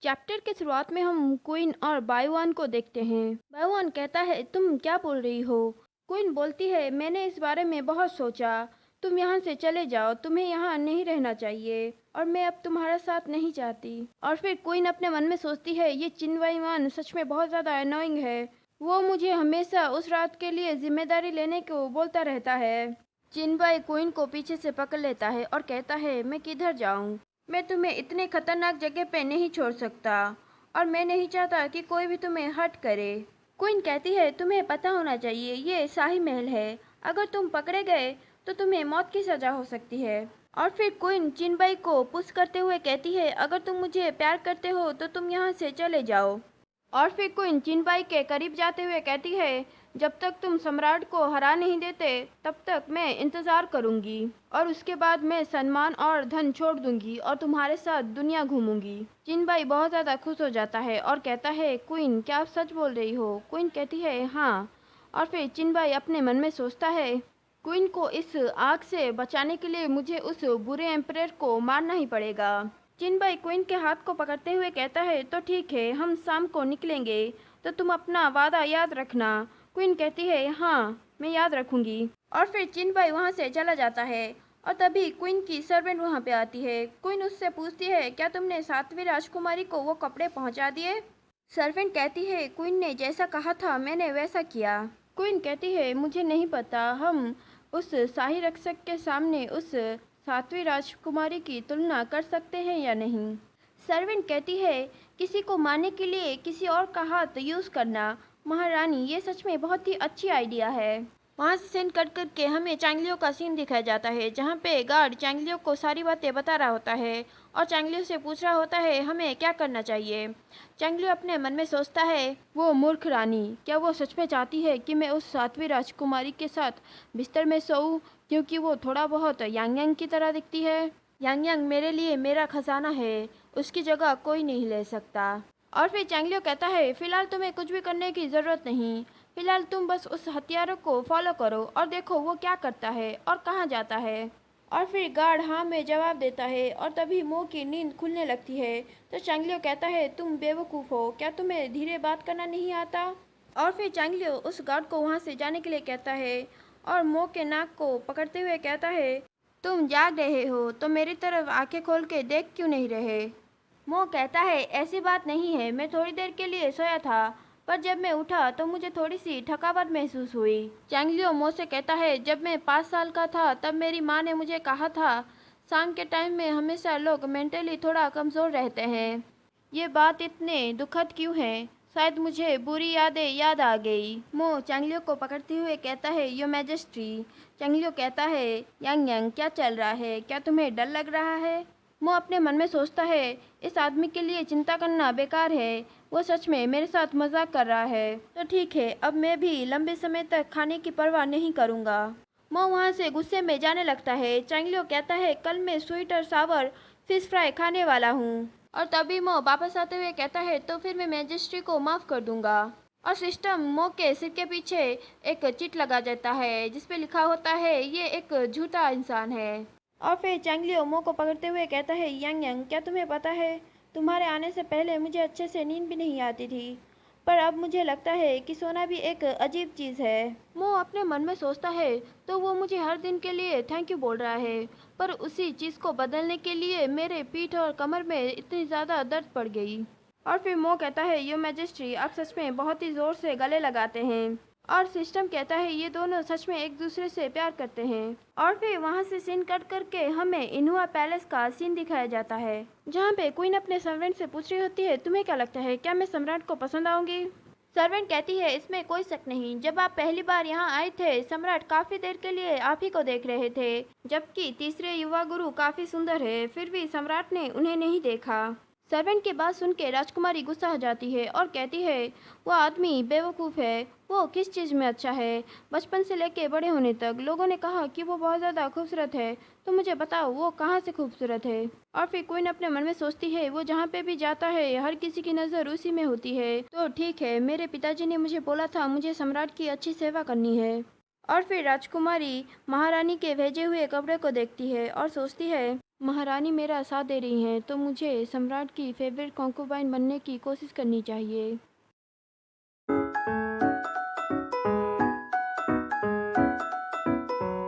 Chapter के शुरुआत में हम क्वीन और बायुआन को देखते हैं। बायुआन कहता है, तुम क्या बोल रही हो? क्वीन बोलती है, मैंने इस बारे में बहुत सोचा। तुम यहाँ से चले जाओ, तुम्हें यहाँ नहीं रहना चाहिए और मैं अब तुम्हारा साथ नहीं चाहती। और फिर क्वीन अपने मन में सोचती है, ये चिनवाईवान सच में बहुत ज़्यादा अनोइंग है। वो मुझे हमेशा उस रात के लिए जिम्मेदारी लेने को बोलता रहता है। चिनबाई क्वीन को पीछे से पकड़ लेता है और कहता है, मैं किधर जाऊँ? मैं तुम्हें इतने खतरनाक जगह पे नहीं छोड़ सकता और मैं नहीं चाहता कि कोई भी तुम्हें हर्ट करे। क्वीन कहती है, तुम्हें पता होना चाहिए, ये शाही महल है। अगर तुम पकड़े गए तो तुम्हें मौत की सज़ा हो सकती है। और फिर क्वीन चिनबाई को पुश करते हुए कहती है, अगर तुम मुझे प्यार करते हो तो तुम यहाँ से चले जाओ। और फिर क्वीन चिनबाई के करीब जाते हुए कहती है, जब तक तुम सम्राट को हरा नहीं देते तब तक मैं इंतज़ार करूंगी और उसके बाद मैं सम्मान और धन छोड़ दूंगी और तुम्हारे साथ दुनिया घूमूंगी। चिनबाई बहुत ज़्यादा खुश हो जाता है और कहता है, क्वीन क्या आप सच बोल रही हो? क्वीन कहती है, हाँ। और फिर चिनबाई अपने मन में सोचता है, क्वीन को इस आग से बचाने के लिए मुझे उस बुरे एम्परर को मारना ही पड़ेगा। चिनबाई क्वीन के हाथ को पकड़ते हुए कहता है, तो ठीक है, हम शाम को निकलेंगे, तो तुम अपना वादा याद रखना। क्वीन कहती है, हाँ मैं याद रखूंगी। और फिर चिनबाई वहाँ से चला जाता है और तभी क्वीन की सर्वेंट वहाँ पे आती है। क्वीन उससे पूछती है, क्या तुमने 7वीं राजकुमारी को वो कपड़े पहुँचा दिए? सर्वेंट कहती है, क्वीन ने जैसा कहा था मैंने वैसा किया। क्वीन कहती है, मुझे नहीं पता हम उस शाही रक्षक के सामने उस 7वीं राजकुमारी की तुलना कर सकते हैं या नहीं। सर्वेंट कहती है, किसी को मारने के लिए किसी और का हाथ यूज़ करना, महारानी ये सच में बहुत ही अच्छी आइडिया है। वहाँ से सीन कट करके हमें चांगलियों का सीन दिखाया जाता है, जहाँ पे गार्ड चांगलियों को सारी बातें बता रहा होता है और चांगलियों से पूछ रहा होता है हमें क्या करना चाहिए। चांगलियों अपने मन में सोचता है, वो मूर्ख रानी, क्या वो सच में चाहती है कि मैं उस 7वीं राजकुमारी के साथ बिस्तर में सोऊं, क्योंकि वो थोड़ा बहुत यांग यांग की तरह दिखती है। यांग यांग मेरे लिए मेरा खजाना है, उसकी जगह कोई नहीं ले सकता। और फिर चांगलियो कहता है, फिलहाल तुम्हें कुछ भी करने की ज़रूरत नहीं, फिलहाल तुम बस उस हथियारों को फॉलो करो और देखो वो क्या करता है और कहाँ जाता है। और फिर गार्ड हाँ में जवाब देता है और तभी मुंह की नींद खुलने लगती है। तो चांगलियो कहता है, तुम बेवकूफ़ हो, क्या तुम्हें धीरे बात करना नहीं आता? और फिर चांगलियो उस गार्ड को वहाँ से जाने के लिए कहता है और मो के नाक को पकड़ते हुए कहता है, तुम जाग रहे हो तो मेरी तरफ आंखें खोल के देख क्यों नहीं रहे? मो कहता है, ऐसी बात नहीं है, मैं थोड़ी देर के लिए सोया था, पर जब मैं उठा तो मुझे थोड़ी सी थकावट महसूस हुई। चांगलियो मो से कहता है, जब मैं 5 साल का था तब मेरी माँ ने मुझे कहा था, शाम के टाइम में हमेशा लोग मेंटली थोड़ा कमज़ोर रहते हैं। ये बात इतने दुखद क्यों है? शायद मुझे बुरी यादें याद आ गई। मो चांगलियो को पकड़ते हुए कहता है, यो मैजेस्ट्री। चांगलियो कहता है, यांग यांग क्या चल रहा है, क्या तुम्हें डर लग रहा है? मो अपने मन में सोचता है, इस आदमी के लिए चिंता करना बेकार है, वो सच में मेरे साथ मजाक कर रहा है। तो ठीक है, अब मैं भी लंबे समय तक खाने की परवाह नहीं करूँगा। मो वहाँ से गुस्से में जाने लगता है। चांगलियो कहता है, कल मैं स्वीट और सावर फिश फ्राई खाने वाला हूँ। और तभी मो वापस आते हुए कहता है, तो फिर मैं मैजिस्ट्री को माफ़ कर दूंगा। और सिस्टम मो के सिर के पीछे एक चिट लगा देता है जिसपे लिखा होता है, ये एक झूठा इंसान है। और फिर चांगलियो मो को पकड़ते हुए कहता है, यांग यांग क्या तुम्हें पता है, तुम्हारे आने से पहले मुझे अच्छे से नींद भी नहीं आती थी, पर अब मुझे लगता है कि सोना भी एक अजीब चीज़ है। मो अपने मन में सोचता है, तो वो मुझे हर दिन के लिए थैंक यू बोल रहा है, पर उसी चीज़ को बदलने के लिए मेरे पीठ और कमर में इतनी ज़्यादा दर्द पड़ गई। और फिर मो कहता है, यो मैजेस्ट्री आप सच में बहुत ही ज़ोर से गले लगाते हैं। और सिस्टम कहता है, ये दोनों सच में एक दूसरे से प्यार करते हैं। और फिर वहाँ से सीन कट करके हमें इनुआ पैलेस का सीन दिखाया जाता है, जहाँ पे क्वीन अपने सर्वेंट से पूछ रही होती है, तुम्हें क्या लगता है, क्या मैं सम्राट को पसंद आऊंगी? सर्वेंट कहती है, इसमें कोई शक नहीं, जब आप पहली बार यहाँ आए थे सम्राट काफ़ी देर के लिए आप ही को देख रहे थे, जबकि तीसरे युवा गुरु काफ़ी सुंदर है, फिर भी सम्राट ने उन्हें नहीं देखा। सर्वेंट की बात सुन के राजकुमारी गुस्सा हो जाती है और कहती है, वो आदमी बेवकूफ़ है, वो किस चीज़ में अच्छा है? बचपन से लेके बड़े होने तक लोगों ने कहा कि वो बहुत ज़्यादा खूबसूरत है, तो मुझे बताओ वो कहाँ से खूबसूरत है? और फिर क्वीन अपने मन में सोचती है, वो जहाँ पे भी जाता है हर किसी की नज़र उसी में होती है, तो ठीक है, मेरे पिताजी ने मुझे बोला था मुझे सम्राट की अच्छी सेवा करनी है। और फिर राजकुमारी महारानी के भेजे हुए कपड़े को देखती है और सोचती है, महारानी मेरा साथ दे रही हैं तो मुझे सम्राट की फेवरेट कॉन्कुबाइन बनने की कोशिश करनी चाहिए।